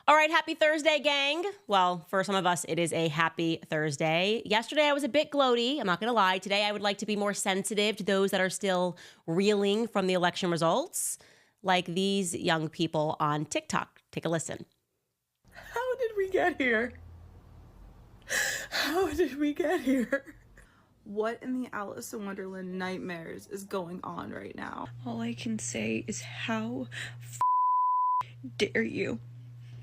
All right, happy Thursday, gang. Well, for some of us, it is a happy Thursday. Yesterday, I was a bit gloaty. I'm not going to lie. Today, I would like to be more sensitive to those that are still reeling from the election results, like these young people on TikTok. Take a listen. How did we get here? How did we get here? What in the Alice in Wonderland nightmares is going on right now? All I can say is how dare you?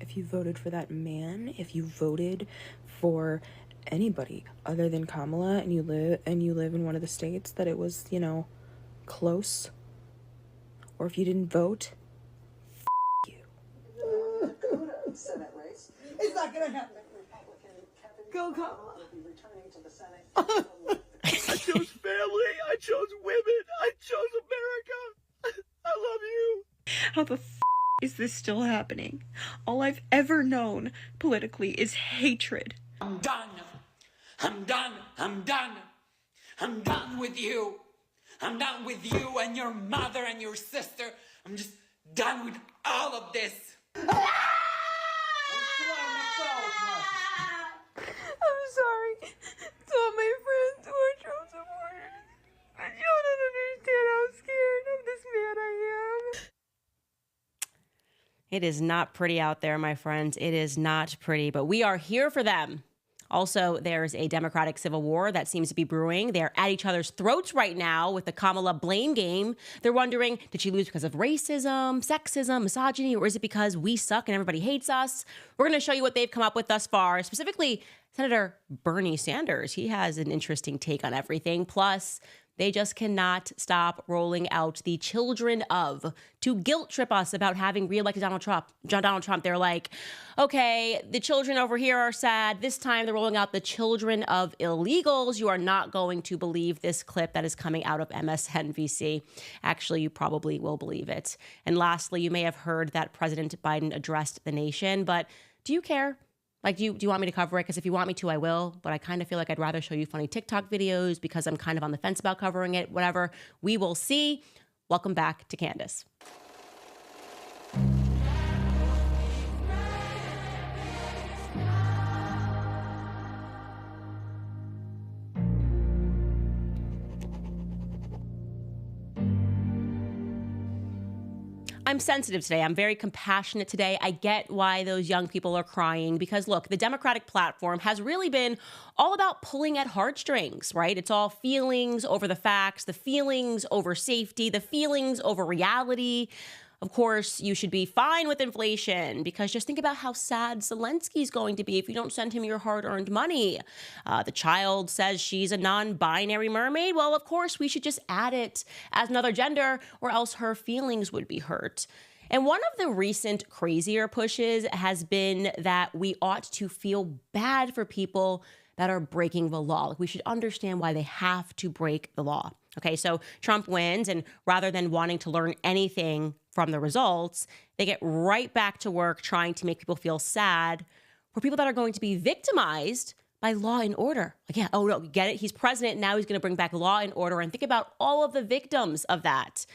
If you voted for that man, if you voted for anybody other than Kamala and you live in one of the states that it was, close, or if you didn't vote, you. Senate race. It's not gonna happen. Go Kamala. I chose family. I chose women. I chose America. I love you. How the is this still happening? All I've ever known politically is hatred. I'm done. I'm done. I'm done. I'm done with you. I'm done with you and your mother and your sister. I'm just done with all of this. I'm sorry to all my friends who are Trump supporters. But you don't understand how scared of this man I am. It is not pretty out there, my friends. It is not pretty, but we are here for them. Also, there's a Democratic civil war that seems to be brewing. They're at each other's throats right now with the Kamala blame game. They're wondering, did she lose because of racism, sexism, misogyny, or is it because we suck and everybody hates us? We're going to show you what they've come up with thus far, specifically Senator Bernie Sanders. He has an interesting take on everything. Plus, they just cannot stop rolling out the children of to guilt trip us about having reelected Donald Trump. They're like, okay, the children over here are sad. This time they're rolling out the children of illegals. You are not going to believe this clip that is coming out of MSNBC. Actually, you probably will believe it. And lastly, you may have heard that President Biden addressed the nation, but do you care? Like, do you want me to cover it? Because if you want me to, I will. But I kind of feel like I'd rather show you funny TikTok videos because I'm kind of on the fence about covering it. Whatever. We will see. Welcome back to Candace. I'm sensitive today. I'm very compassionate today. I get why those young people are crying because, look, the Democratic platform has really been all about pulling at heartstrings, right? It's all feelings over the facts, the feelings over safety, the feelings over reality. Of course, you should be fine with inflation because just think about how sad Zelensky's going to be if you don't send him your hard-earned money. The child says she's a non-binary mermaid. Well, of course, we should just add it as another gender or else her feelings would be hurt. And one of the recent crazier pushes has been that we ought to feel bad for people that are breaking the law. Like, we should understand why they have to break the law. Okay, so Trump wins, and rather than wanting to learn anything from the results, they get right back to work trying to make people feel sad for people that are going to be victimized by law and order. Like, yeah, oh no, get it? He's president, now he's going to bring back law and order, and think about all of the victims of that.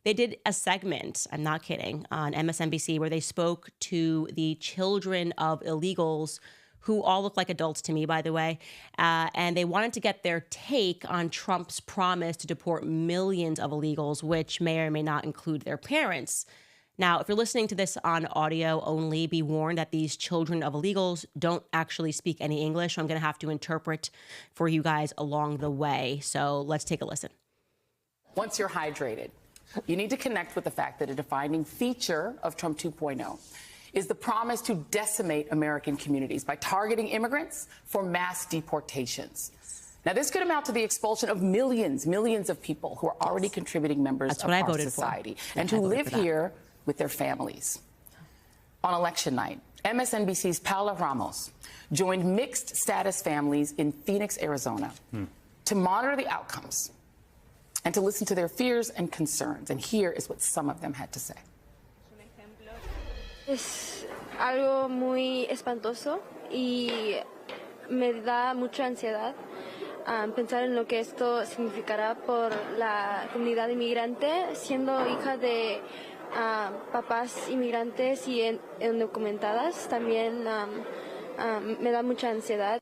They did a segment, I'm not kidding, on MSNBC where they spoke to the children of illegals who all look like adults to me, by the way, and they wanted to get their take on Trump's promise to deport millions of illegals, which may or may not include their parents. Now, if you're listening to this on audio only, be warned that these children of illegals don't actually speak any English, so I'm going to have to interpret for you guys along the way. So let's take a listen. Once you're hydrated, you need to connect with the fact that a defining feature of Trump 2.0 is the promise to decimate American communities by targeting immigrants for mass deportations. Now, this could amount to the expulsion of millions of people who are already contributing members of our society and who live here with their families. On election night, MSNBC's Paula Ramos joined mixed status families in Phoenix, Arizona, to monitor the outcomes and to listen to their fears and concerns. And here is what some of them had to say. Es algo muy espantoso y me da mucha ansiedad pensar en lo que esto significará por la comunidad inmigrante, siendo hija de papás inmigrantes y indocumentadas también me da mucha ansiedad.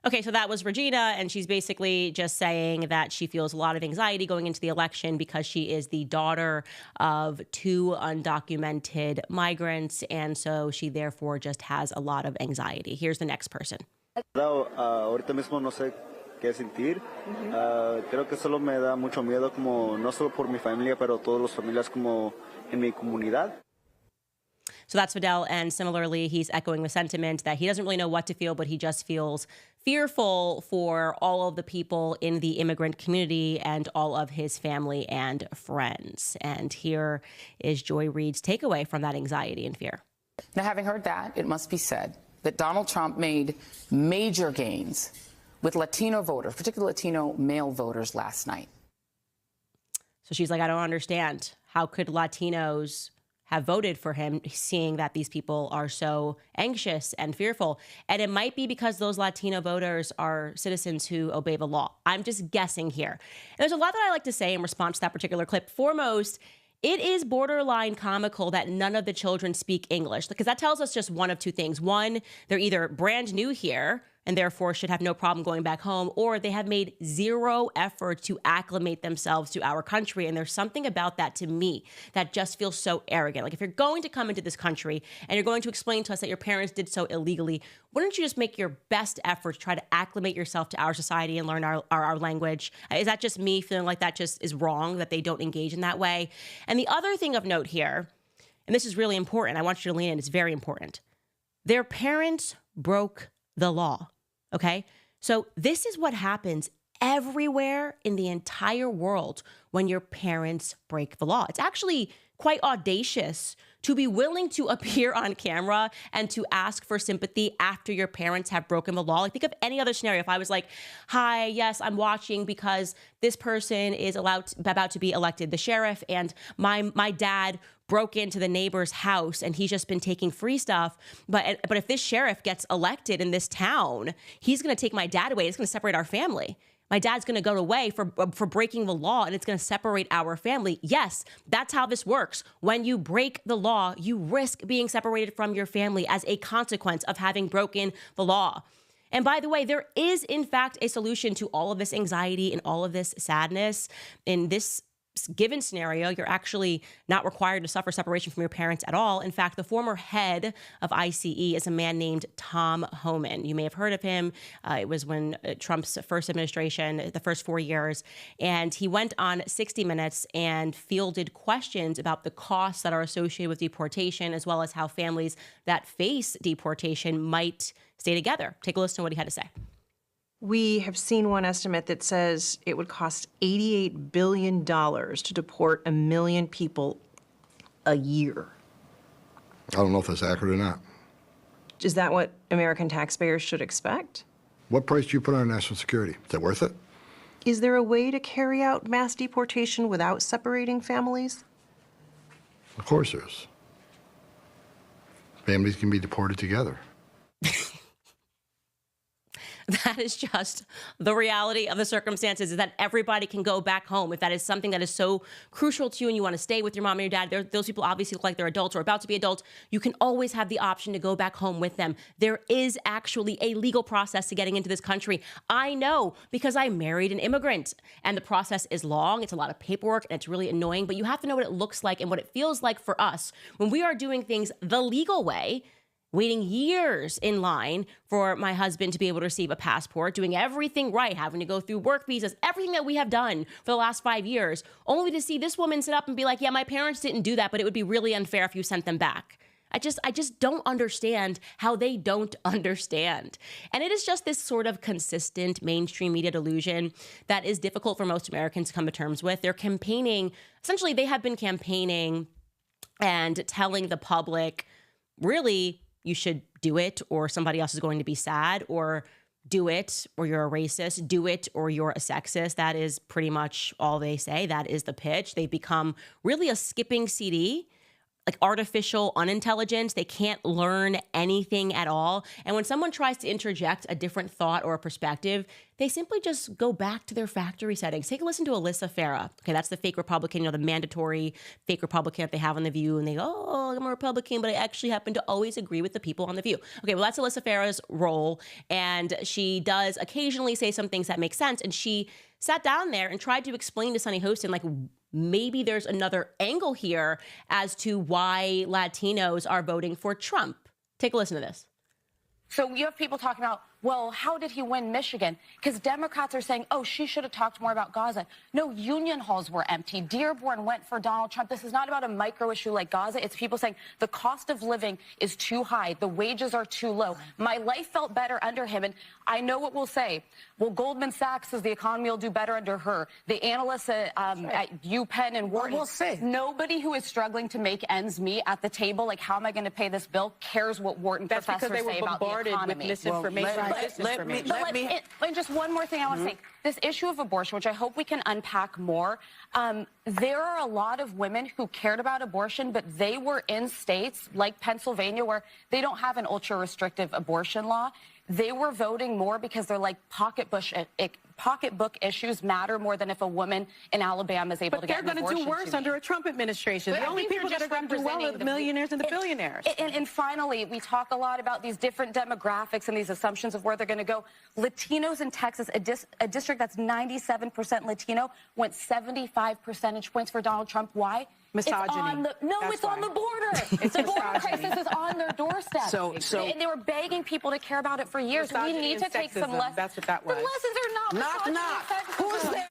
Okay, so that was Regina, and she's basically just saying that she feels a lot of anxiety going into the election because she is the daughter of 2 undocumented migrants, and so she therefore just has a lot of anxiety. Here's the next person. Ahorita mismo no sé qué sentir. Creo que solo me da mucho miedo, como no solo por mi familia, pero todas las familias como en mi comunidad. So that's Fidel, and similarly, he's echoing the sentiment that he doesn't really know what to feel, but he just feels fearful for all of the people in the immigrant community and all of his family and friends. And here is Joy Reid's takeaway from that anxiety and fear. Now, having heard that, it must be said that Donald Trump made major gains with Latino voters, particularly Latino male voters, last night. So she's like, I don't understand. How could Latinos have voted for him, seeing that these people are so anxious and fearful? And it might be because those Latino voters are citizens who obey the law. I'm just guessing here. And there's a lot that I like to say in response to that particular clip. Foremost, it is borderline comical that none of the children speak English, because that tells us just one of 2 things. One, they're either brand new here and therefore should have no problem going back home, or they have made 0 effort to acclimate themselves to our country. And there's something about that to me that just feels so arrogant. Like, if you're going to come into this country and you're going to explain to us that your parents did so illegally, wouldn't you just make your best effort to try to acclimate yourself to our society and learn our language? Is that just me feeling like that just is wrong, that they don't engage in that way? And the other thing of note here, and this is really important, I want you to lean in, it's very important. Their parents broke the law. Okay, so this is what happens everywhere in the entire world when your parents break the law. It's actually quite audacious to be willing to appear on camera and to ask for sympathy after your parents have broken the law. Like, think of any other scenario. If I was like, hi, yes, I'm watching because this person is about to be elected the sheriff, and my dad broke into the neighbor's house and he's just been taking free stuff. But if this sheriff gets elected in this town, he's going to take my dad away. It's going to separate our family. My dad's going to go away for breaking the law, and it's going to separate our family. Yes, that's how this works. When you break the law, you risk being separated from your family as a consequence of having broken the law. And by the way, there is, in fact, a solution to all of this anxiety and all of this sadness. In this given scenario, you're actually not required to suffer separation from your parents at all. In fact, the former head of ICE is a man named Tom Homan. You may have heard of him. It was when Trump's first administration, the first 4 years, and he went on 60 Minutes and fielded questions about the costs that are associated with deportation, as well as how families that face deportation might stay together. Take a listen to what he had to say. We have seen one estimate that says it would cost $88 billion to deport 1 million people a year. I don't know if that's accurate or not. Is that what American taxpayers should expect? What price do you put on national security? Is that worth it? Is there a way to carry out mass deportation without separating families? Of course there is. Families can be deported together. That is just the reality of the circumstances, is that everybody can go back home. If that is something that is so crucial to you and you want to stay with your mom and your dad, those people obviously look like they're adults or about to be adults, you can always have the option to go back home with them. There is actually a legal process to getting into this country. I know, because I married an immigrant, and the process is long. It's a lot of paperwork and it's really annoying, but you have to know what it looks like and what it feels like for us when we are doing things the legal way, waiting years in line for my husband to be able to receive a passport, doing everything right, having to go through work visas, everything that we have done for the last 5 years, only to see this woman sit up and be like, yeah, my parents didn't do that, but it would be really unfair if you sent them back. I just don't understand how they don't understand. And it is just this sort of consistent mainstream media delusion that is difficult for most Americans to come to terms with. They're campaigning, essentially they have been campaigning and telling the public, really, you should do it or somebody else is going to be sad, or do it or you're a racist, do it or you're a sexist. That is pretty much all they say. That is the pitch. They've become really a skipping CD like artificial unintelligence. They can't learn anything at all. And when someone tries to interject a different thought or a perspective, they simply just go back to their factory settings. Take a listen to Alyssa Farah. Okay, that's the fake Republican, the mandatory fake Republican that they have on The View. And they go, oh, I'm a Republican, but I actually happen to always agree with the people on The View. Okay, well, that's Alyssa Farah's role. And she does occasionally say some things that make sense. And she sat down there and tried to explain to Sunny Hostin, like, maybe there's another angle here as to why Latinos are voting for Trump. Take a listen to this. So you have people talking about, well, how did he win Michigan? Because Democrats are saying, oh, she should have talked more about Gaza. No, union halls were empty. Dearborn went for Donald Trump. This is not about a micro issue like Gaza. It's people saying the cost of living is too high. The wages are too low. My life felt better under him. And I know what we'll say. Well, Goldman Sachs says the economy will do better under her. The analysts at UPenn and Wharton. We'll see. Nobody who is struggling to make ends meet at the table, like how am I going to pay this bill, cares what Wharton professors say about the economy. With misinformation and disinformation. And just one more thing I want to say. This issue of abortion, which I hope we can unpack more, there are a lot of women who cared about abortion, but they were in states like Pennsylvania where they don't have an ultra-restrictive abortion law. They were voting more because they're like pocketbook issues matter more than if a woman in Alabama is able to get an abortion. But they're going to do worse under a Trump administration. The only people that are going to do well are the millionaires and the billionaires. And finally, we talk a lot about these different demographics and these assumptions of where they're going to go. Latinos in Texas, a district that's 97% Latino, went 75 percentage points for Donald Trump. Why? Misogyny. It's on the border. The border crisis is on their doorstep. And they were begging people to care about it for years. We need to take some lessons. That's what that was. The lessons are not knock, knock. Who's there?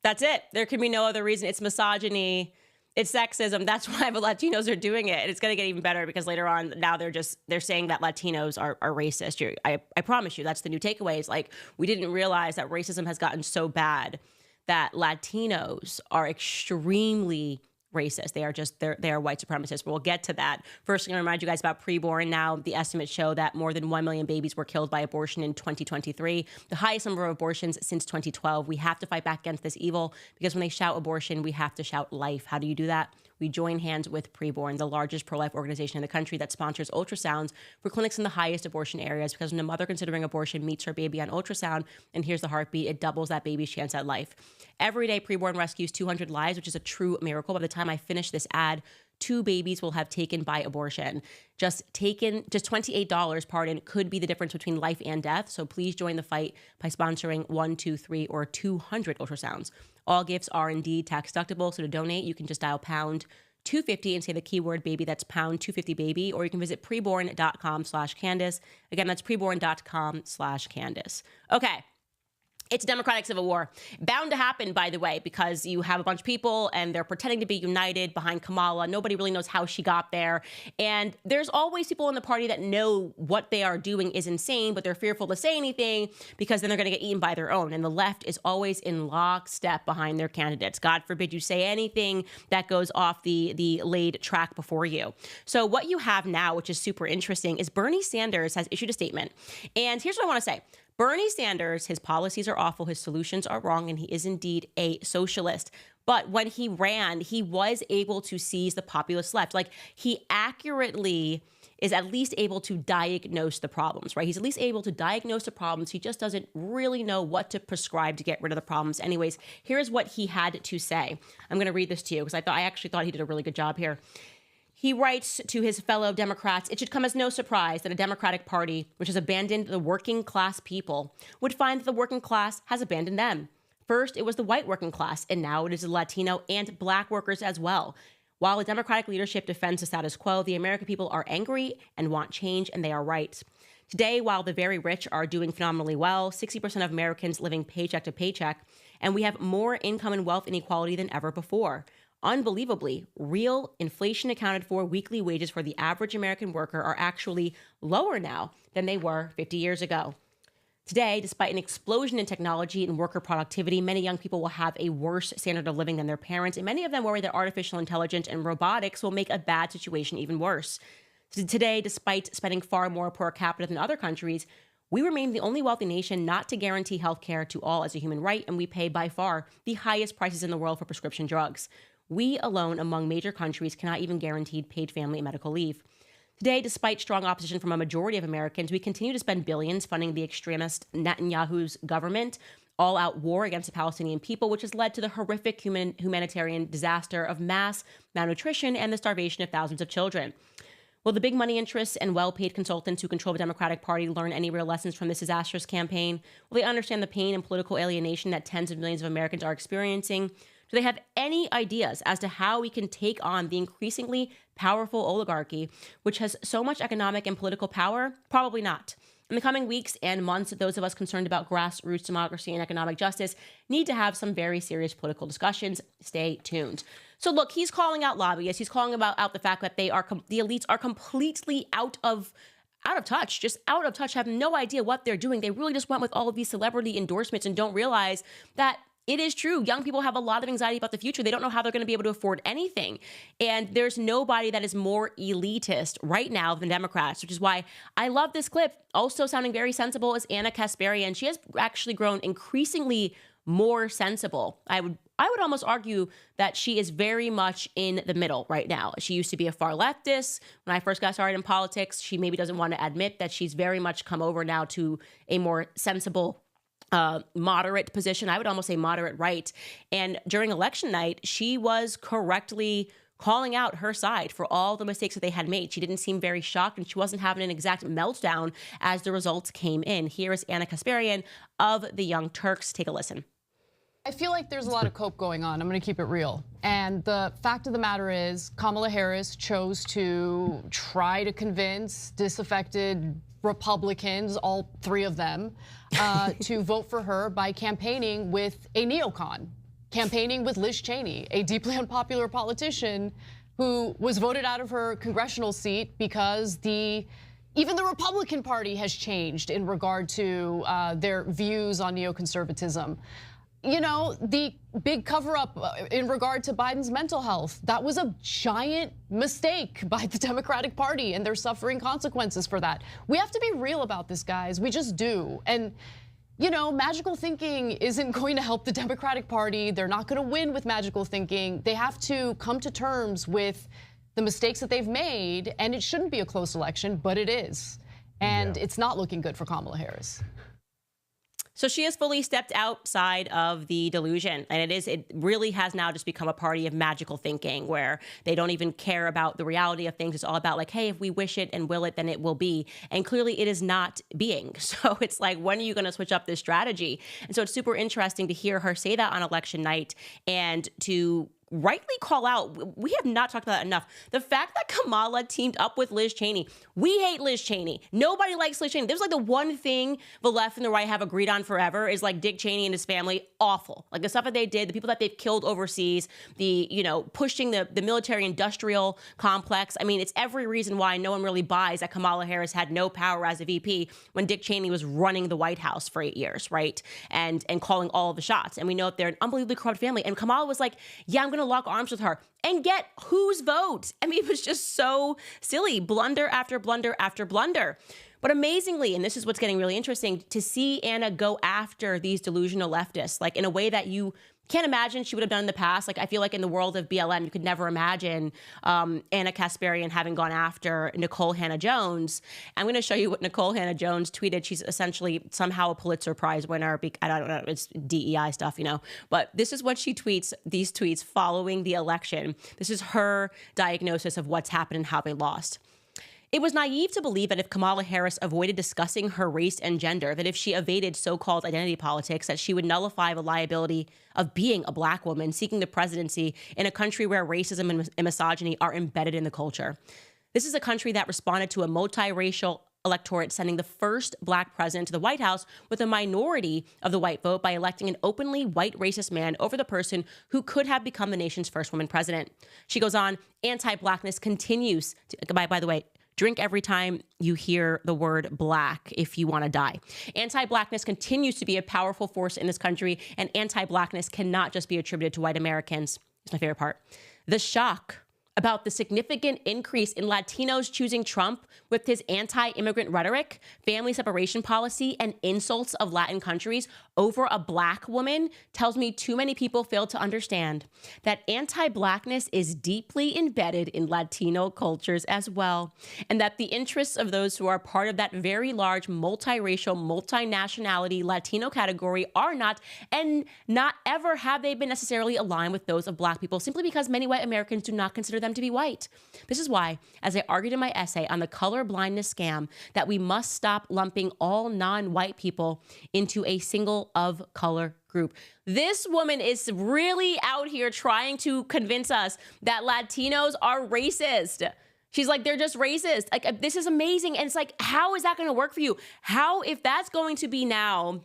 That's it. There can be no other reason. It's misogyny. It's sexism. That's why the Latinos are doing it. And it's going to get even better because later on, now they're saying that Latinos are racist. I promise you, that's the new takeaway. Is like, we didn't realize that racism has gotten so bad that Latinos are extremely racist. They are white supremacists. But we'll get to that. First, I'm going to remind you guys about Preborn. Now, the estimates show that more than 1 million babies were killed by abortion in 2023, the highest number of abortions since 2012. We have to fight back against this evil because when they shout abortion, we have to shout life. How do you do that? We join hands with Preborn, the largest pro-life organization in the country that sponsors ultrasounds for clinics in the highest abortion areas, because when a mother considering abortion meets her baby on ultrasound and hears the heartbeat, it doubles that baby's chance at life. Every day, Preborn rescues 200 lives, which is a true miracle. By the time I finish this ad, 2 babies will have taken by abortion. Just $28, could be the difference between life and death. So please join the fight by sponsoring 1, 2, 3, or 200 ultrasounds. All gifts are indeed tax deductible. So to donate, you can just dial pound 250 and say the keyword baby. That's pound 250 baby. Or you can visit preborn.com/Candace. Again, that's preborn.com/Candace. Okay. It's a Democratic civil war. Bound to happen, by the way, because you have a bunch of people and they're pretending to be united behind Kamala. Nobody really knows how she got there. And there's always people in the party that know what they are doing is insane, but they're fearful to say anything because then they're going to get eaten by their own. And the left is always in lockstep behind their candidates. God forbid you say anything that goes off the laid track before you. So what you have now, which is super interesting, is Bernie Sanders has issued a statement. And here's what I want to say. Bernie Sanders, his policies are awful, his solutions are wrong, and he is indeed a socialist. But when he ran, he was able to seize the populist left. Like, he accurately is at least able to diagnose the problems, right? He's at least able to diagnose the problems. He just doesn't really know what to prescribe to get rid of the problems. Anyways, here's what he had to say. I'm going to read this to you because I actually thought he did a really good job here. He writes to his fellow Democrats, it should come as no surprise that a Democratic Party, which has abandoned the working class people, would find that the working class has abandoned them. First, it was the white working class, and now it is the Latino and Black workers as well. While the Democratic leadership defends the status quo, the American people are angry and want change, and they are right. Today, while the very rich are doing phenomenally well, 60% of Americans living paycheck to paycheck, and we have more income and wealth inequality than ever before. Unbelievably, real inflation accounted for weekly wages for the average American worker are actually lower now than they were 50 years ago. Today, despite an explosion in technology and worker productivity, many young people will have a worse standard of living than their parents, and many of them worry that artificial intelligence and robotics will make a bad situation even worse. Today, despite spending far more per capita than other countries, we remain the only wealthy nation not to guarantee health care to all as a human right, and we pay by far the highest prices in the world for prescription drugs. We alone among major countries cannot even guarantee paid family and medical leave. Today, despite strong opposition from a majority of Americans, we continue to spend billions funding the extremist Netanyahu's government, all-out war against the Palestinian people, which has led to the horrific humanitarian disaster of mass malnutrition and the starvation of thousands of children. Will the big money interests and well-paid consultants who control the Democratic Party learn any real lessons from this disastrous campaign? Will they understand the pain and political alienation that tens of millions of Americans are experiencing? Do they have any ideas as to how we can take on the increasingly powerful oligarchy, which has so much economic and political power? Probably not. In the coming weeks and months, those of us concerned about grassroots democracy and economic justice need to have some very serious political discussions. Stay tuned. So look, he's calling out lobbyists. He's calling out the fact that the elites are completely out of touch, have no idea what they're doing. They really just went with all of these celebrity endorsements and don't realize that it is true. Young people have a lot of anxiety about the future. They don't know how they're going to be able to afford anything. And there's nobody that is more elitist right now than Democrats, which is why I love this clip. Also sounding very sensible is Anna Kasparian. She has actually grown increasingly more sensible. I would almost argue that she is very much in the middle right now. She used to be a far leftist. When I first got started in politics, she maybe doesn't want to admit that she's very much come over now to a more sensible moderate position. I would almost say moderate right. And during election night, she was correctly calling out her side for all the mistakes that they had made. She didn't seem very shocked, and she wasn't having an exact meltdown as the results came in. Here is Anna Kasparian of the Young Turks. Take a listen. I feel like there's a lot of cope going on. I'm going to keep it real. And the fact of the matter is, Kamala Harris chose to try to convince disaffected Republicans, all three of them, to vote for her by campaigning with a neocon, campaigning with Liz Cheney, a deeply unpopular politician who was voted out of her congressional seat because even the Republican Party has changed in regard to their views on neoconservatism. You know, the big cover-up in regard to Biden's mental health, that was a giant mistake by the Democratic Party, and they're suffering consequences for that. We have to be real about this, guys. We just do. And, you know, magical thinking isn't going to help the Democratic Party. They're not going to win with magical thinking. They have to come to terms with the mistakes that they've made, and it shouldn't be a close election, but it is. And it's not looking good for Kamala Harris. So she has fully stepped outside of the delusion, and it really has now just become a party of magical thinking where they don't even care about the reality of things. It's all about like, hey, if we wish it and will it, then it will be. And clearly it is not being. So it's like, when are you going to switch up this strategy? And so it's super interesting to hear her say that on election night and to rightly call out, we have not talked about that enough, the fact that Kamala teamed up with Liz Cheney. We hate Liz Cheney. Nobody likes Liz Cheney. There's like the one thing the left and the right have agreed on forever is like Dick Cheney and his family. Awful. Like the stuff that they did, the people that they've killed overseas, pushing the military industrial complex. I mean, it's every reason why no one really buys that Kamala Harris had no power as a VP when Dick Cheney was running the White House for 8 years, right? And calling all of the shots. And we know that they're an unbelievably corrupt family. And Kamala was like, yeah, I'm going to lock arms with her and get whose vote? I mean, it was just so silly. Blunder after blunder after blunder. But amazingly, and this is what's getting really interesting, to see Anna go after these delusional leftists, like in a way that you can't imagine she would have done in the past. Like, I feel like in the world of BLM, you could never imagine Anna Kasparian having gone after Nicole Hannah-Jones. I'm going to show you what Nicole Hannah-Jones tweeted. She's essentially somehow a Pulitzer Prize winner. I don't know, it's DEI stuff, But this is what she tweets, these tweets following the election. This is her diagnosis of what's happened and how they lost. It was naive to believe that if Kamala Harris avoided discussing her race and gender, that if she evaded so-called identity politics, that she would nullify the liability of being a Black woman seeking the presidency in a country where racism and misogyny are embedded in the culture. This is a country that responded to a multiracial electorate sending the first Black president to the White House with a minority of the white vote by electing an openly white racist man over the person who could have become the nation's first woman president. She goes on, anti-Blackness continues to, by the way, drink every time you hear the word Black if you want to die. Anti-Blackness continues to be a powerful force in this country, and anti-Blackness cannot just be attributed to white Americans. It's my favorite part. The shock about the significant increase in Latinos choosing Trump with his anti-immigrant rhetoric, family separation policy, and insults of Latin countries over a Black woman tells me too many people fail to understand that anti-Blackness is deeply embedded in Latino cultures as well, and that the interests of those who are part of that very large multiracial, multinationality Latino category are not, and not ever have they been necessarily aligned with those of Black people, simply because many white Americans do not consider them to be white. This is why, as I argued in my essay on the color blindness scam, that we must stop lumping all non-white people into a single of color group. This woman is really out here trying to convince us that Latinos are racist. She's like, they're just racist. Like, this is amazing. And it's like, how is that going to work for you? How, if that's going to be now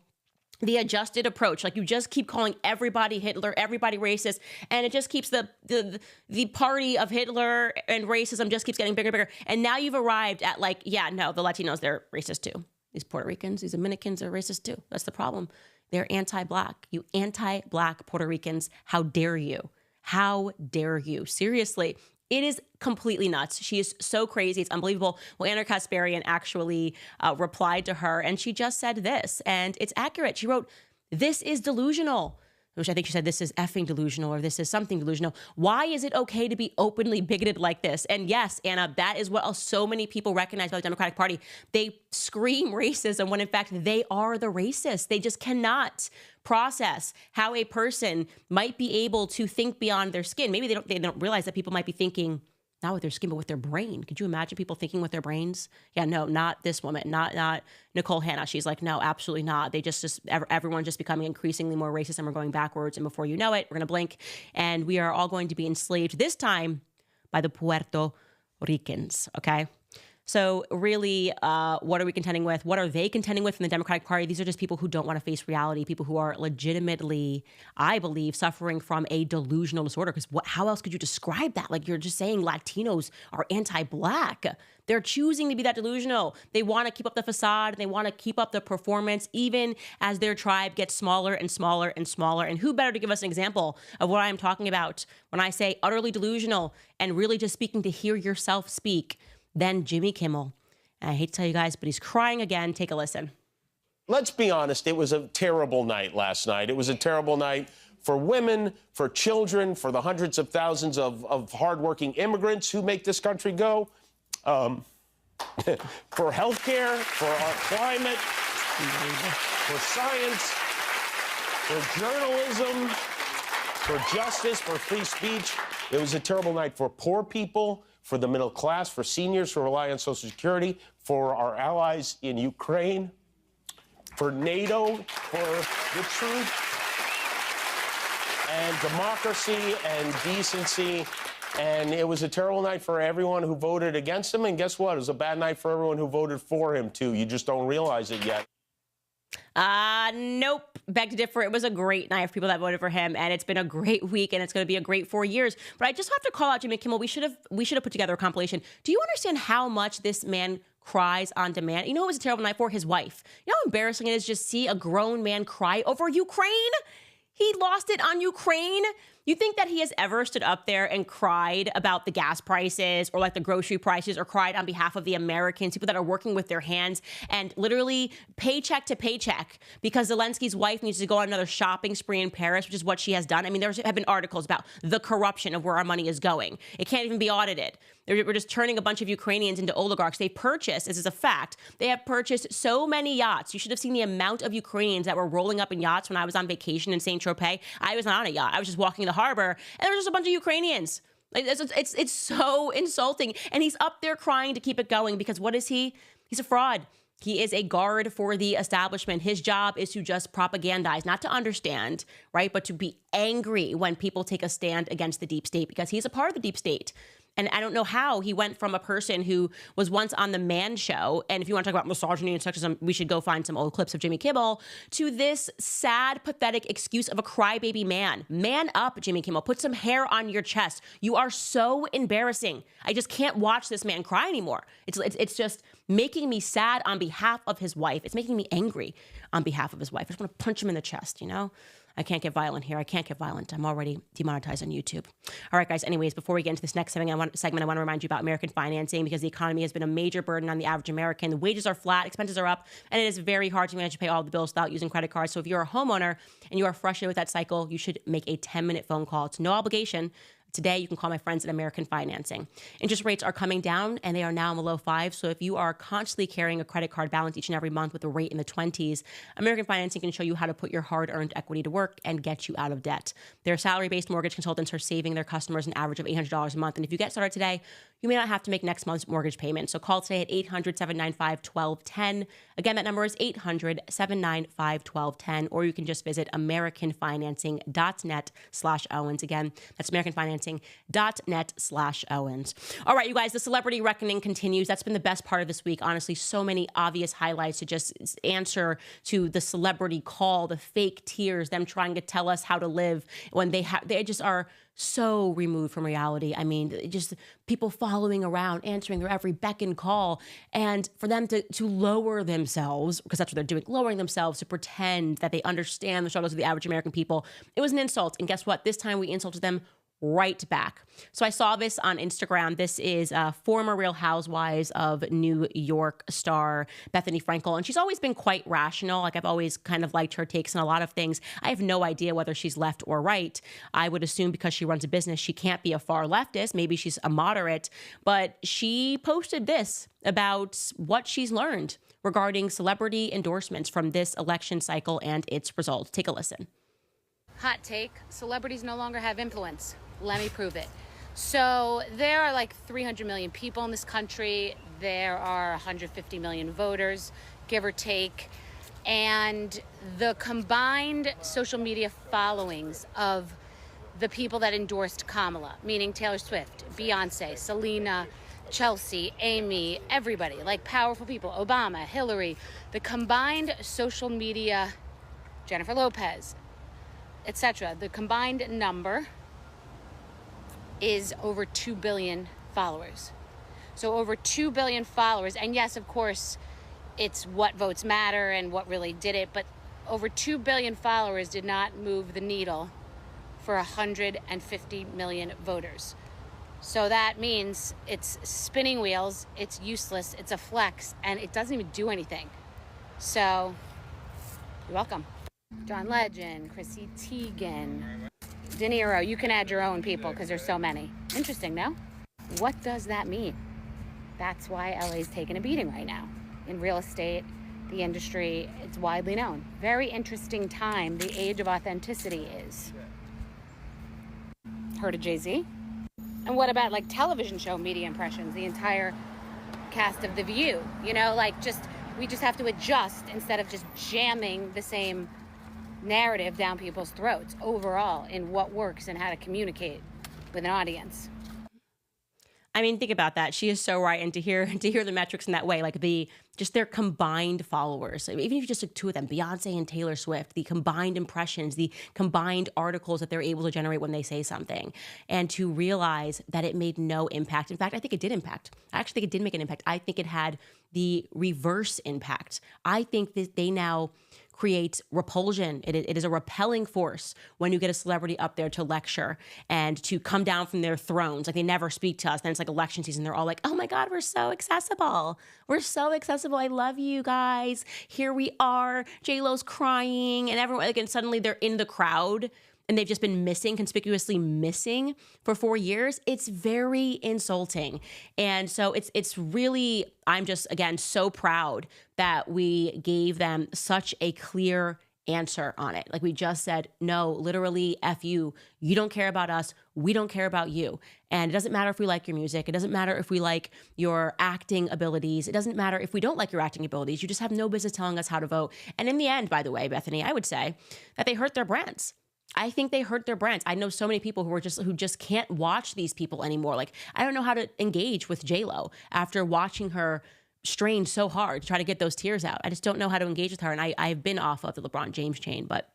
the adjusted approach, like you just keep calling everybody Hitler, everybody racist, and it just keeps the party of Hitler and racism just keeps getting bigger and bigger. And now you've arrived at like, yeah, no, the Latinos, they're racist too. These Puerto Ricans, these Dominicans are racist too. That's the problem. They're anti-Black. You anti-Black Puerto Ricans, how dare you? How dare you? Seriously. It is completely nuts. She is so crazy. It's unbelievable. Well, Anna Kasparian actually replied to her, and she just said this, and it's accurate. She wrote, "This is delusional," which I think she said, "This is effing delusional," or "This is something delusional. Why is it okay to be openly bigoted like this?" And yes, Anna, that is what so many people recognize about the Democratic Party. They scream racism when in fact they are the racists. They just cannot process how a person might be able to think beyond their skin. Maybe they don't realize that people might be thinking not with their skin, but with their brain. Could you imagine people thinking with their brains? Yeah, no, not this woman, not Nicole Hanna. She's like, no, absolutely not. They everyone's just becoming increasingly more racist, and we're going backwards. And before you know it, we're going to blink, and we are all going to be enslaved, this time by the Puerto Ricans, okay? So really, what are we contending with? What are they contending with from the Democratic Party? These are just people who don't want to face reality, people who are legitimately, I believe, suffering from a delusional disorder. Because how else could you describe that? Like, you're just saying Latinos are anti-Black. They're choosing to be that delusional. They want to keep up the facade. They want to keep up the performance, even as their tribe gets smaller and smaller and smaller. And who better to give us an example of what I'm talking about when I say utterly delusional and really just speaking to hear yourself speak than Jimmy Kimmel. And I hate to tell you guys, but he's crying again. Take a listen. Let's be honest, it was a terrible night last night. It was a terrible night for women, for children, for the hundreds of thousands of hardworking immigrants who make this country go, for healthcare, for our climate, for science, for journalism, for justice, for free speech. It was a terrible night for poor people, for the middle class, for seniors who rely on Social Security, for our allies in Ukraine, for NATO, for the truth and democracy and decency. And it was a terrible night for everyone who voted against him. And guess what? It was a bad night for everyone who voted for him, too. You just don't realize it yet. Nope. Beg to differ. It was a great night for people that voted for him, and it's been a great week, and it's going to be a great 4 years. But I just have to call out Jimmy Kimmel. We should have put together a compilation. Do you understand how much this man cries on demand? You know, it was a terrible night for his wife. You know how embarrassing it is just see a grown man cry over Ukraine? He lost it on Ukraine. You think that he has ever stood up there and cried about the gas prices or like the grocery prices, or cried on behalf of the Americans, people that are working with their hands and literally paycheck to paycheck because Zelensky's wife needs to go on another shopping spree in Paris, which is what she has done? I mean, there have been articles about the corruption of where our money is going. It can't even be audited. We're just turning a bunch of Ukrainians into oligarchs. They purchased, this is a fact, they have purchased so many yachts. You should have seen the amount of Ukrainians that were rolling up in yachts when I was on vacation in Saint-Tropez. I was not on a yacht. I was just walking the harbor, and there was just a bunch of Ukrainians. Like, it's so insulting. And he's up there crying to keep it going because what is he? He's a fraud. He is a guard for the establishment. His job is to just propagandize, not to understand, right? But to be angry when people take a stand against the deep state because he's a part of the deep state. And I don't know how he went from a person who was once on the Man Show, and if you want to talk about misogyny and sexism, we should go find some old clips of Jimmy Kimmel, to this sad, pathetic excuse of a crybaby man. Man up, Jimmy Kimmel. Put some hair on your chest. You are so embarrassing. I just can't watch this man cry anymore. It's just making me sad on behalf of his wife. It's making me angry on behalf of his wife. I just want to punch him in the chest, you know? I can't get violent here. I can't get violent. I'm already demonetized on YouTube. All right, guys. Anyways, before we get into this next segment, I want to remind you about American financing, because the economy has been a major burden on the average American. The wages are flat, expenses are up, and it is very hard to manage to pay all the bills without using credit cards. So if you're a homeowner and you are frustrated with that cycle, you should make a 10-minute phone call. It's no obligation. Today, you can call my friends at American Financing. Interest rates are coming down, and they are now in the low 5s. So if you are constantly carrying a credit card balance each and every month with a rate in the 20s, American Financing can show you how to put your hard-earned equity to work and get you out of debt. Their salary-based mortgage consultants are saving their customers an average of $800 a month. And if you get started today, you may not have to make next month's mortgage payment. So call today at 800-795-1210. Again, that number is 800-795-1210, or you can just visit americanfinancing.net/Owens. Again, that's americanfinancing.net/Owens. All right, you guys, the celebrity reckoning continues. That's been the best part of this week. Honestly, so many obvious highlights to just answer to the celebrity call, the fake tears, them trying to tell us how to live when they just are so removed from reality. I mean, just people following around, answering their every beck and call, and for them to lower themselves, because that's what they're doing, lowering themselves to pretend that they understand the struggles of the average American people. It was an insult, and guess what? This time we insulted them right back. So I saw this on Instagram. This is former Real Housewives of New York star Bethany Frankel, and she's always been quite rational. Like, I've always kind of liked her takes on a lot of things. I have no idea whether she's left or right. I would assume because she runs a business, she can't be a far leftist. Maybe she's a moderate, but she posted this about what she's learned regarding celebrity endorsements from this election cycle and its results. Take a listen. Hot take, celebrities no longer have influence. Let me prove it. So there are like 300 million people in this country. There are 150 million voters, give or take. And the combined social media followings of the people that endorsed Kamala, meaning Taylor Swift, Beyonce, Selena, Chelsea, Amy, everybody, like powerful people, Obama, Hillary, the combined social media, Jennifer Lopez, etc., the combined number is over 2 billion followers. So over 2 billion followers, and yes, of course, it's what votes matter and what really did it, but over 2 billion followers did not move the needle for 150 million voters. So that means it's spinning wheels, it's useless, it's a flex, and it doesn't even do anything. So, you're welcome. John Legend, Chrissy Teigen, De Niro. You can add your own people because there's so many. Interesting, no? What does that mean? That's why LA's taking a beating right now. In real estate, the industry, it's widely known. Very interesting time the age of authenticity is. Heard of Jay-Z? And what about like television show media impressions? The entire cast of The View, you know, like we just have to adjust instead of just jamming the same narrative down people's throats overall in what works and how to communicate with an audience. I mean, think about that. She is so right. And to hear the metrics in that way, like their combined followers, even if you just took two of them, Beyonce and Taylor Swift, the combined impressions, the combined articles that they're able to generate when they say something, and to realize that it made no impact. In fact, I think it did impact. I actually think it did make an impact. I think it had the reverse impact. I think that they now create repulsion. It is a repelling force when you get a celebrity up there to lecture and to come down from their thrones. Like, they never speak to us. Then it's like election season. They're all like, oh my God, we're so accessible. We're so accessible. I love you guys. Here we are. J-Lo's crying and everyone, like, and suddenly they're in the crowd and they've just been conspicuously missing for 4 years. It's very insulting. And so it's really, I'm just, again, so proud that we gave them such a clear answer on it. Like, we just said, no, literally, F you. You don't care about us. We don't care about you. And it doesn't matter if we like your music. It doesn't matter if we like your acting abilities. It doesn't matter if we don't like your acting abilities. You just have no business telling us how to vote. And in the end, by the way, Bethany, I would say that they hurt their brands. I think they hurt their brands. I know so many people who just can't watch these people anymore. Like, I don't know how to engage with J-Lo after watching her strain so hard to try to get those tears out. I just don't know how to engage with her. And I've been off of the LeBron James chain, but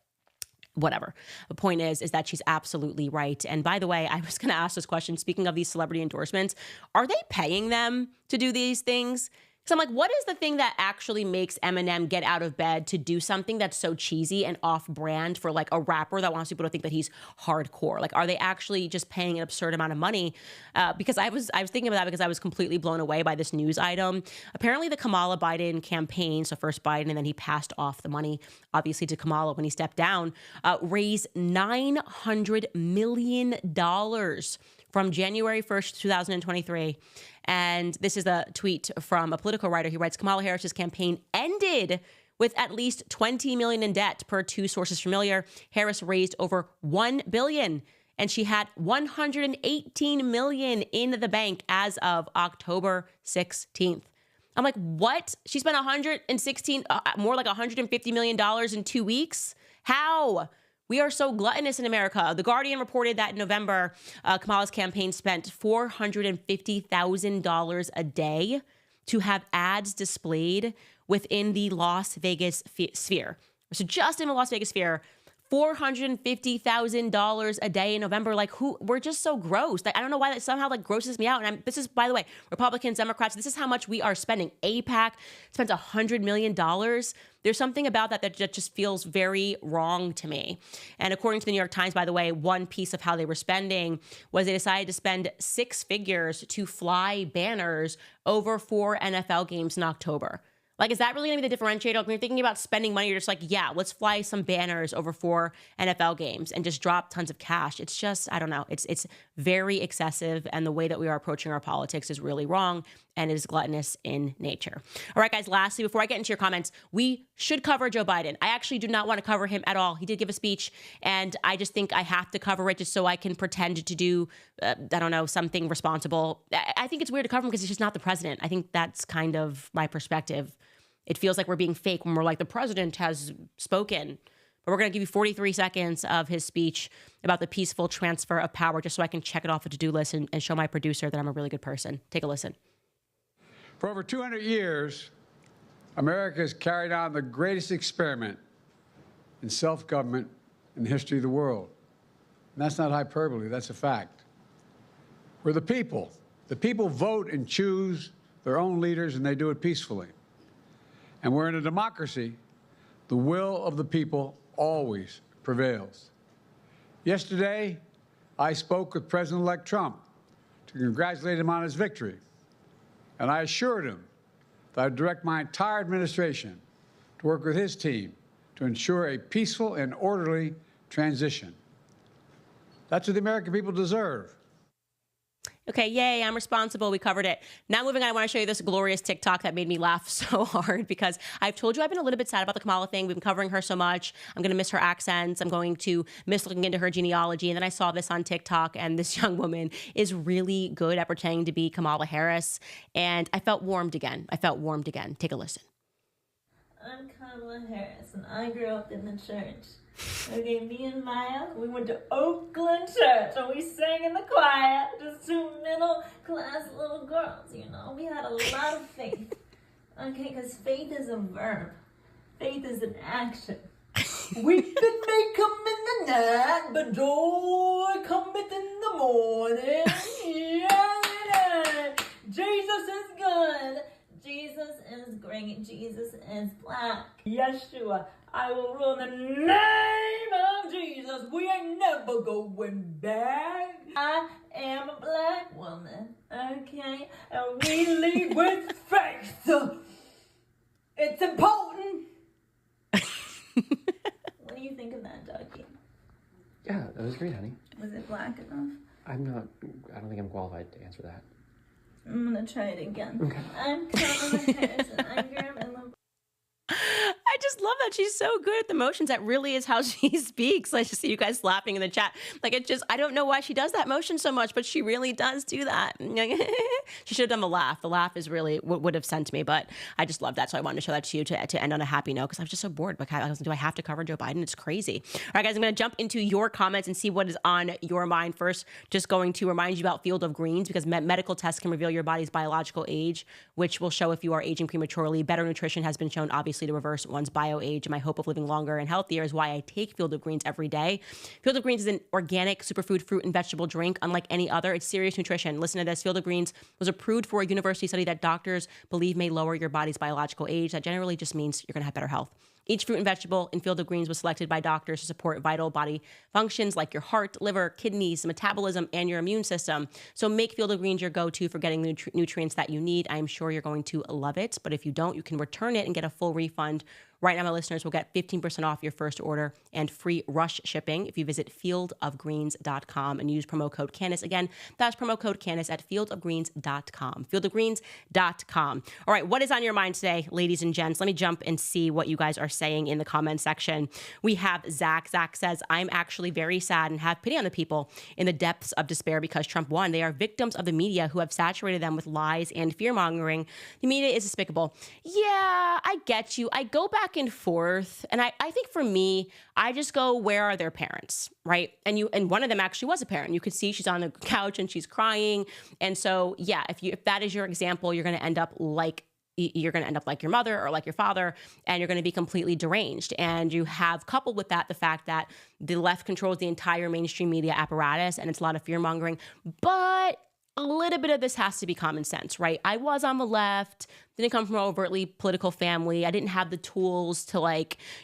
whatever. The point is that she's absolutely right. And by the way, I was going to ask this question, speaking of these celebrity endorsements, are they paying them to do these things? So I'm like, what is the thing that actually makes Eminem get out of bed to do something that's so cheesy and off-brand for like a rapper that wants people to think that he's hardcore? Like, are they actually just paying an absurd amount of money? Because I was thinking about that because I was completely blown away by this news item. Apparently, the Kamala Biden campaign, so first Biden, and then he passed off the money, obviously, to Kamala when he stepped down, raised $900 million from January 1st, 2023. And this is a tweet from a political writer. He writes, Kamala Harris's campaign ended with at least $20 million in debt. Per two sources familiar, Harris raised over $1 billion, and she had $118 million in the bank as of October 16th. I'm like, what? She spent more like $150 million in 2 weeks? How? We are so gluttonous in America. The Guardian reported that in November, Kamala's campaign spent $450,000 a day to have ads displayed within the Las Vegas sphere. So just in the Las Vegas sphere, $450,000 a day in November. Like, we're just so gross. Like, I don't know why that somehow like grosses me out. And this is, by the way, Republicans, Democrats, this is how much we are spending. AIPAC spent $100 million. There's something about that just feels very wrong to me. And according to the New York Times, by the way, one piece of how they were spending was they decided to spend six figures to fly banners over 4 NFL games in October. Like, is that really going to be the differentiator? When you're thinking about spending money, you're just like, yeah, let's fly some banners over 4 NFL games and just drop tons of cash. It's just, I don't know. It's very excessive. And the way that we are approaching our politics is really wrong. And it is gluttonous in nature. All right, guys, lastly, before I get into your comments, we should cover Joe Biden. I actually do not want to cover him at all. He did give a speech, and I just think I have to cover it just so I can pretend to do, I don't know, something responsible. I think it's weird to cover him because he's just not the president. I think that's kind of my perspective. It feels like we're being fake when we're like, the president has spoken. But we're going to give you 43 seconds of his speech about the peaceful transfer of power, just so I can check it off a to-do list and show my producer that I'm a really good person. Take a listen. For over 200 years, America has carried on the greatest experiment in self-government in the history of the world. And that's not hyperbole, that's a fact. We're the people. The people vote and choose their own leaders, and they do it peacefully. And we're in a democracy. The will of the people always prevails. Yesterday, I spoke with President-elect Trump to congratulate him on his victory. And I assured him that I'd direct my entire administration to work with his team to ensure a peaceful and orderly transition. That's what the American people deserve. Okay, yay, I'm responsible. We covered it. Now moving on, I want to show you this glorious TikTok that made me laugh so hard because I've told you I've been a little bit sad about the Kamala thing. We've been covering her so much. I'm going to miss her accents. I'm going to miss looking into her genealogy. And then I saw this on TikTok, and this young woman is really good at pretending to be Kamala Harris. And I felt warmed again. Take a listen. I'm Kamala Harris, and I grew up in the church. Okay, me and Maya, we went to Oakland Church, and we sang in the choir, just two middle-class little girls, you know. We had a lot of faith, okay, because faith is a verb. Faith is an action. Weeping may come in the night, but joy cometh in the morning. Yeah. Jesus is good. Jesus is great. Jesus is black. Yeshua, I will rule in the name of Jesus. We ain't never going back. I am a black woman, okay? And we lead with faith. It's important. What do you think of that, Dougie? Yeah, that was great, honey. Was it black enough? I don't think I'm qualified to answer that. I'm gonna try it again. Okay. I'm Kamala Harris, and I grew up in the... I just love that she's so good at the motions. That really is how she speaks. I just see you guys laughing in the chat. Like, it just, I don't know why she does that motion so much, but she really does do that. She should have done the laugh. The laugh is really what would have sent me, but I just love that. So I wanted to show that to you to end on a happy note, because I was just so bored. Like, do I have to cover Joe Biden? It's crazy. All right, guys, I'm going to jump into your comments and see what is on your mind. First, just going to remind you about Field of Greens, because medical tests can reveal your body's biological age, which will show if you are aging prematurely. Better nutrition has been shown, obviously, to reverse one's one's bio age and my hope of living longer and healthier is why I take Field of Greens every day. Field of Greens is an organic superfood fruit and vegetable drink unlike any other. It's serious nutrition. Listen to this. Field of Greens was approved for a university study that doctors believe may lower your body's biological age. That generally just means you're going to have better health. Each fruit and vegetable in Field of Greens was selected by doctors to support vital body functions like your heart, liver, kidneys, metabolism, and your immune system. So make Field of Greens your go-to for getting the nutrients that you need. I'm sure you're going to love it. But if you don't, you can return it and get a full refund. Right now, my listeners will get 15% off your first order and free rush shipping if you visit fieldofgreens.com and use promo code Candace. Again, that's promo code Candace at fieldofgreens.com. Fieldofgreens.com. All right, what is on your mind today, ladies and gents? Let me jump and see what you guys are saying in the comment section. We have Zach. Zach says, I'm actually very sad and have pity on the people in the depths of despair because Trump won. They are victims of the media who have saturated them with lies and fear-mongering. The media is despicable. Yeah, I get you. I go back and forth. And I think for me, I just go, where are their parents, right? And one of them actually was a parent. You could see she's on the couch and she's crying. And so, yeah, if that is your example, you're going to end up like your mother or like your father, and you're going to be completely deranged. And you have coupled with that the fact that the left controls the entire mainstream media apparatus, and it's a lot of fear mongering. But a little bit of this has to be common sense, right? I was on the left, didn't come from an overtly political family. I didn't have the tools to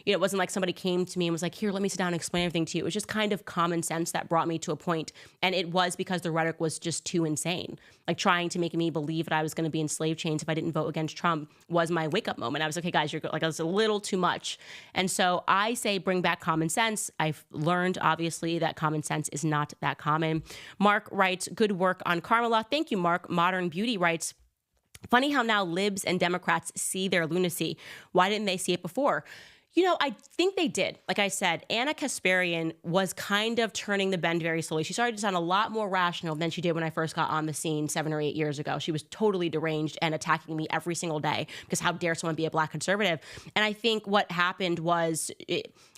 it wasn't like somebody came to me and was like, here, let me sit down and explain everything to you. It was just kind of common sense that brought me to a point. And it was because the rhetoric was just too insane. Like trying to make me believe that I was going to be in slave chains if I didn't vote against Trump was my wake up moment. I was like, okay, guys, you're like, it's a little too much. And so I say, bring back common sense. I've learned, obviously, that common sense is not that common. Mark writes, good work on Kamala. Thank you, Mark. Modern Beauty writes, funny how now libs and Democrats see their lunacy. Why didn't they see it before? I think they did. Like I said, Anna Kasparian was kind of turning the bend very slowly. She started to sound a lot more rational than she did when I first got on the scene 7 or 8 years ago. She was totally deranged and attacking me every single day because how dare someone be a Black conservative? And I think what happened was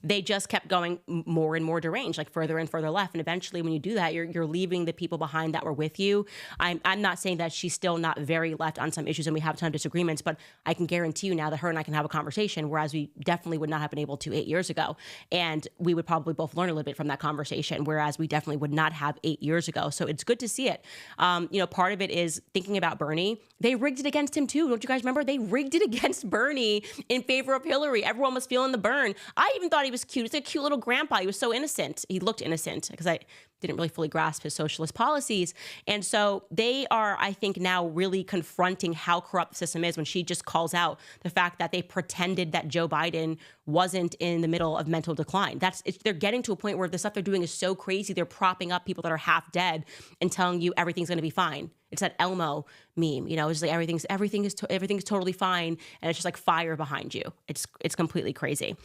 they just kept going more and more deranged, like further and further left. And eventually when you do that, you're leaving the people behind that were with you. I'm not saying that she's still not very left on some issues and we have a ton of disagreements, but I can guarantee you now that her and I can have a conversation, whereas we definitely would not have been able to 8 years ago. And we would probably both learn a little bit from that conversation, whereas we definitely would not have 8 years ago. So it's good to see it. Part of it is thinking about Bernie. They rigged it against him too. Don't you guys remember? They rigged it against Bernie in favor of Hillary. Everyone was feeling the burn. I even thought he was cute. He's a cute little grandpa. He was so innocent. He looked innocent because I didn't really fully grasp his socialist policies. And so they are, I think, now really confronting how corrupt the system is when she just calls out the fact that they pretended that Joe Biden wasn't in the middle of mental decline. They're getting to a point where the stuff they're doing is so crazy. They're propping up people that are half dead and telling you everything's going to be fine. It's that Elmo meme, it's like everything is totally fine, and it's just like fire behind you. It's completely crazy.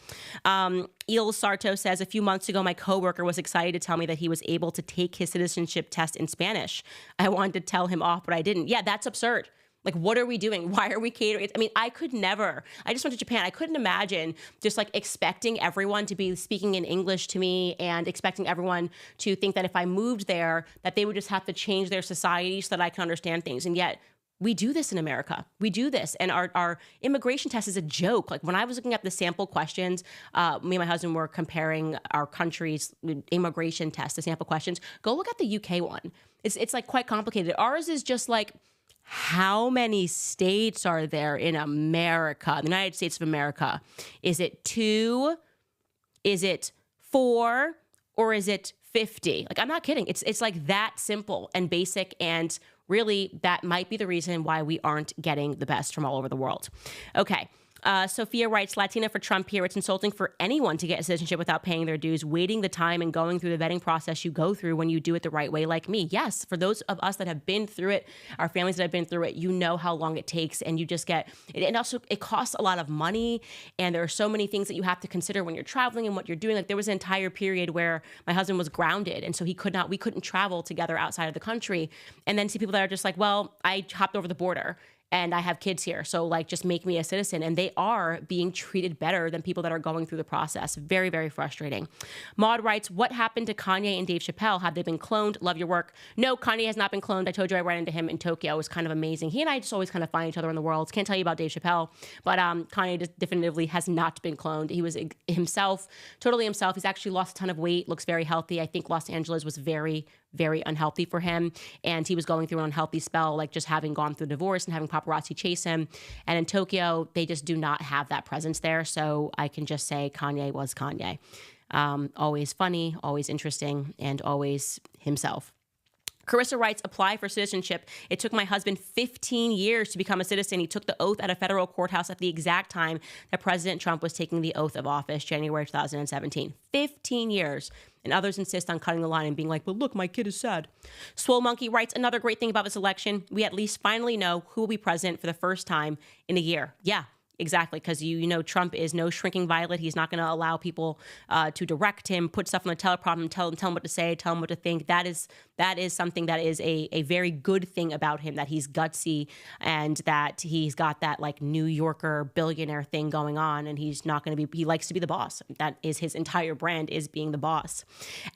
Il Sarto says, a few months ago, my coworker was excited to tell me that he was able to take his citizenship test in Spanish. I wanted to tell him off, but I didn't. Yeah, that's absurd. Like, what are we doing? Why are we catering? I mean, I could never. I just went to Japan. I couldn't imagine just like expecting everyone to be speaking in English to me and expecting everyone to think that if I moved there, that they would just have to change their society so that I can understand things. And yet we do this in America. We do this. And our immigration test is a joke. Like when I was looking at the sample questions, me and my husband were comparing our country's immigration test, the sample questions. Go look at the UK one. It's like quite complicated. Ours is just like, how many states are there in America, the United States of America? Is it 2? Is it 4? Or is it 50? Like, I'm not kidding. It's like that simple and basic. And really, that might be the reason why we aren't getting the best from all over the world. Okay. Sophia writes, Latina for Trump here. It's insulting for anyone to get a citizenship without paying their dues, waiting the time and going through the vetting process you go through when you do it the right way, like me. Yes, for those of us that have been through it, our families that have been through it, you know how long it takes, and you just get it. And also, it costs a lot of money, and there are so many things that you have to consider when you're traveling and what you're doing. Like, there was an entire period where my husband was grounded, and so we couldn't travel together outside of the country. And then see people that are just like, well, I hopped over the border. and I have kids here. So like, just make me a citizen. And they are being treated better than people that are going through the process. Very, very frustrating. Maud writes, what happened to Kanye and Dave Chappelle? Have they been cloned? Love your work. No, Kanye has not been cloned. I told you I ran into him in Tokyo. It was kind of amazing. He and I just always kind of find each other in the world. Can't tell you about Dave Chappelle, but Kanye just definitively has not been cloned. He was himself, totally himself. He's actually lost a ton of weight, looks very healthy. I think Los Angeles was very, very unhealthy for him. And he was going through an unhealthy spell, like just having gone through divorce and having paparazzi chase him. And in Tokyo, they just do not have that presence there. So I can just say Kanye was Kanye. Always funny, always interesting, and always himself. Carissa writes, apply for citizenship. It took my husband 15 years to become a citizen. He took the oath at a federal courthouse at the exact time that President Trump was taking the oath of office, January 2017. 15 years. And others insist on cutting the line and being like, but look, my kid is sad. Swole Monkey writes, another great thing about this election, we at least finally know who will be president for the first time in a year. Yeah. Exactly, because you know Trump is no shrinking violet. He's not going to allow people to direct him, put stuff on the teleprompter, tell him what to say, tell him what to think. That is something that is a very good thing about him, that he's gutsy and that he's got that like New Yorker billionaire thing going on, and he's not going to be, he likes to be the boss. That is his entire brand, is being the boss.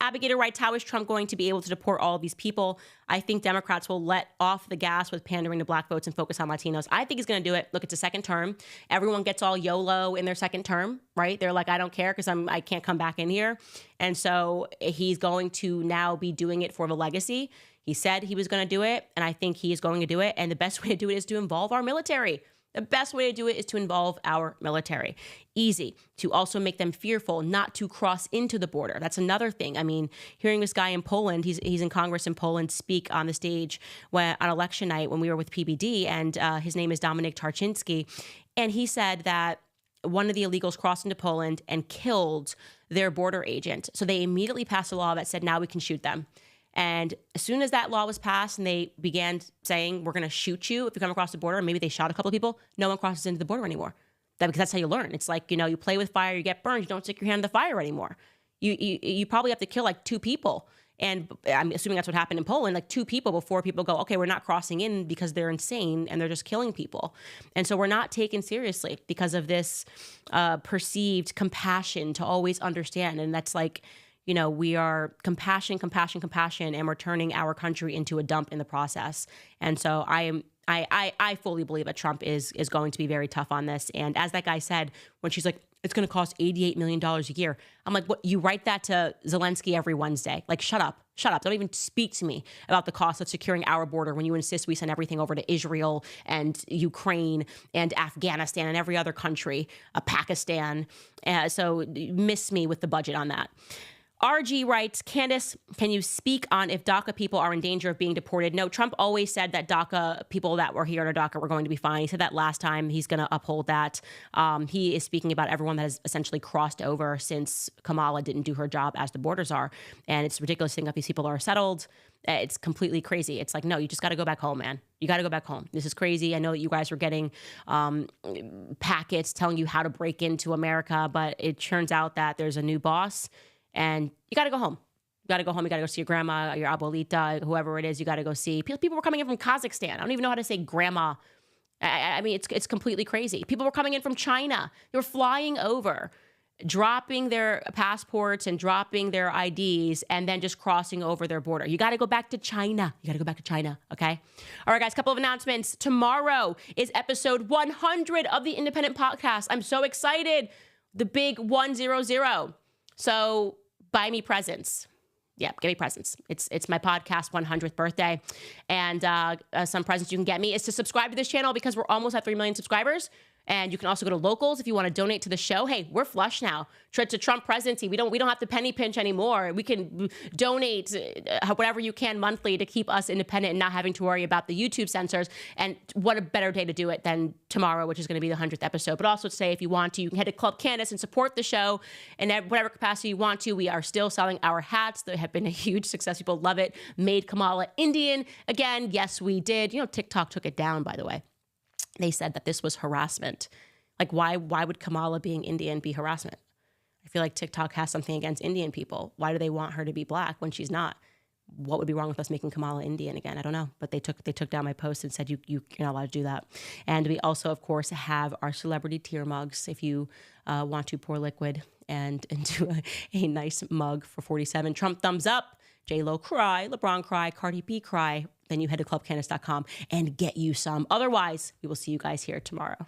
Abigail writes, how is Trump going to be able to deport all of these people? I think Democrats will let off the gas with pandering to black votes and focus on Latinos. I think he's going to do it. Look, it's a second term. Everyone gets all YOLO in their second term, right? They're like, I don't care because I can't come back in here. And so he's going to now be doing it for the legacy. He said he was going to do it, and I think he is going to do it. And the best way to do it is to involve our military. The best way to do it is to involve our military. Easy. To also make them fearful not to cross into the border. That's another thing. I mean, hearing this guy in Poland, he's in Congress in Poland, speak on the stage on election night when we were with PBD, and his name is Dominik Tarczynski. And he said that one of the illegals crossed into Poland and killed their border agent. So they immediately passed a law that said, now we can shoot them. And as soon as that law was passed and they began saying, we're going to shoot you if you come across the border, and maybe they shot a couple of people, no one crosses into the border anymore. Because that's how you learn. It's like, you play with fire, you get burned, you don't stick your hand in the fire anymore. You probably have to kill like 2 people. And I'm assuming that's what happened in Poland, like 2 people before people go, okay, we're not crossing in because they're insane and they're just killing people. And so we're not taken seriously because of this perceived compassion to always understand. And that's like, we are compassion, and we're turning our country into a dump in the process. And so I fully believe that Trump is going to be very tough on this. And as that guy said, when she's like, it's going to cost $88 million a year. I'm like, what? You write that to Zelensky every Wednesday. Like, shut up. Don't even speak to me about the cost of securing our border when you insist we send everything over to Israel and Ukraine and Afghanistan and every other country, Pakistan. So miss me with the budget on that. RG writes, Candace, can you speak on if DACA people are in danger of being deported? No, Trump always said that DACA people that were here under DACA were going to be fine. He said that last time. He's going to uphold that. He is speaking about everyone that has essentially crossed over since Kamala didn't do her job as the borders are. And it's ridiculous to think if these people are settled. It's completely crazy. It's like, no, you just got to go back home, man. You got to go back home. This is crazy. I know that you guys were getting packets telling you how to break into America, but it turns out that there's a new boss. And you got to go home. You got to go home. You got to go see your grandma, your abuelita, whoever it is. You got to go see. People were coming in from Kazakhstan. I don't even know how to say grandma. I mean, it's completely crazy. People were coming in from China. They were flying over, dropping their passports and dropping their IDs, and then just crossing over their border. You got to go back to China. Okay? All right, guys, couple of announcements. Tomorrow is episode 100 of the Independent Podcast. I'm so excited. The big 100. So buy me presents. Yeah, give me presents. It's my podcast 100th birthday. And some presents you can get me is to subscribe to this channel because we're almost at 3 million subscribers. And you can also go to Locals if you want to donate to the show. Hey, we're flush now. To Trump presidency, we don't have to penny pinch anymore. We can donate whatever you can monthly to keep us independent and not having to worry about the YouTube censors. And what a better day to do it than tomorrow, which is going to be the 100th episode. But also to say, if you want to, you can head to Club Candace and support the show in whatever capacity you want to. We are still selling our hats. They have been a huge success. People love it. Made Kamala Indian again. Yes, we did. TikTok took it down, by the way. They said that this was harassment. Like, why would Kamala being Indian be harassment? I feel like TikTok has something against Indian people. Why do they want her to be black when she's not? what would be wrong with us making Kamala Indian again? I don't know, but they took down my post and said you're not allowed to do that. And we also, of course, have our celebrity tier mugs. If you want to pour liquid and do a nice mug for $47, Trump thumbs up, J-Lo cry, LeBron cry, Cardi B cry, then you head to clubcandace.com and get you some. Otherwise, we will see you guys here tomorrow.